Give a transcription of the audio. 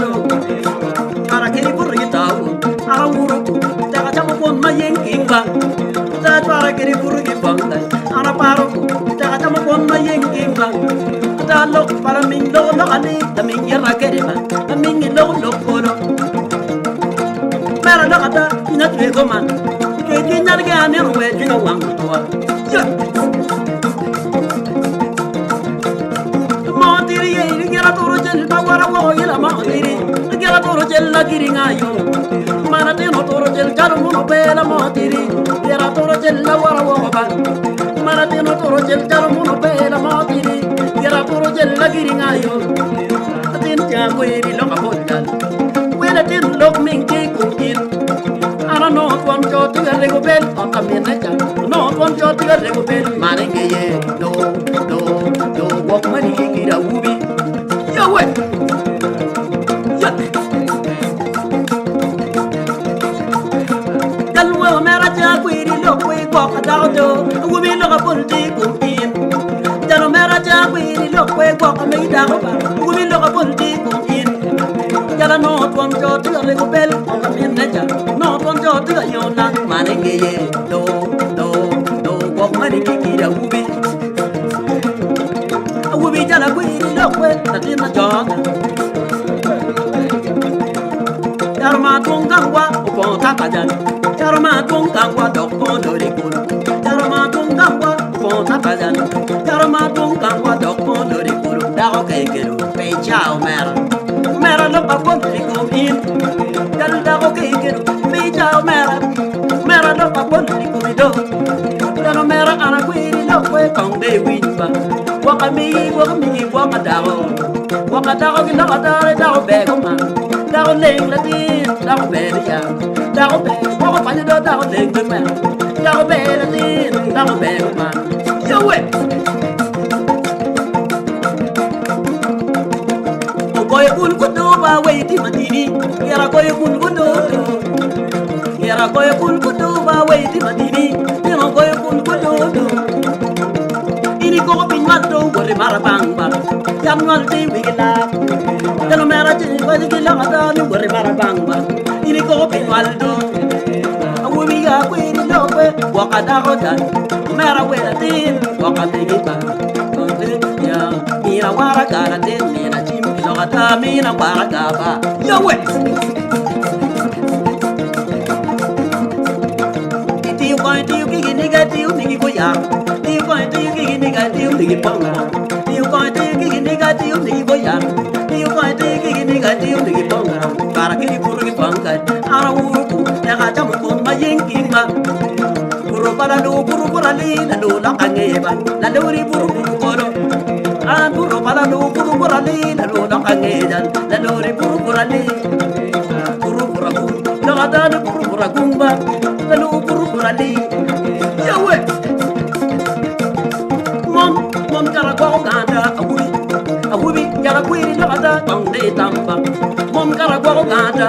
do para kiri burri tau awuru daga jamu kon mayen kimba da para kiri burri banga ana paro daga jamu kon mayen kimba da lo para min lo lo ali da min yara kerima da min lo lo kono mera lo kata ina tuwe goman ke kinyar ke ane ruwe jinga wangu toa Matiri ye gira toro jel bawara wo yela matiri gira toro jel la giringa yo mana te no toro jel jaru no bela matiri gira toro jel la wara wo ba mana te no toro jel jaru no bela matiri gira toro jel la giringa yo atin ja ko iri lo ka bodal wela tin lok min ke kukin ana no kon jo tu re go bel on ta min na no kon jo tu re go bel mane ke ye do walk money gira ubi yo we dalwa mera ja ko iri lo ko ko ka do ubi lo ka polti kukin dalo mera ja ko iri lo ko ko ka me da ba ubi lo ka polti kukin dala no kon jo tu re go bel on ta min na no kon jo tu yo na mane ke ye do walk money gira ubi ubi jala kwiri lokwe tatina joga Yarma tungangwa upon takajan Yarma tungangwa dokon dorikun Yarma tungangwa upon takajan Yarma tungangwa dokon dorikun Dao kekeru pe chao mera lopa polikum in Dal dao kekeru pe chao mera lopa polikum do Dano mera ana kwiri lokwe kong de winba Wakami wakadago gila kadare dago bego ma dago leng la tin dago bego ya dago bego wako panya do dago leng de ma dago bego la tin dago bego ma yo we o boy kul kudo ba we ti matini yara boy kul kudo yara boy kul kudo ba we ti matini yara boy kul kudo ini ko pin mato gore marabanga yam nol ti wigila dano mera ti wigila ada ni gore marabanga ini ko pin waldo awi ya ko ini lope wakada rodan mera wela tin wakati giba ya mira wara kala tin mira chim lo kata mira wara kaba yo we ti ko ni ga ni ko ya Nigi ponga, you going to give negative, nigi boya, you going to give negative, nigi ponga, para que puri ponga, ara uruku, ya jamu kon mayin kimba, puru para li, la do la angeba, la lori puru koro, ah puru para li, la do la angeda, la lori puru li, puru la ada puru kumba, la do puru li, ya we. Mom jara go ganda awubi jara kwiri lo ada tong de tamba mom jara go ganda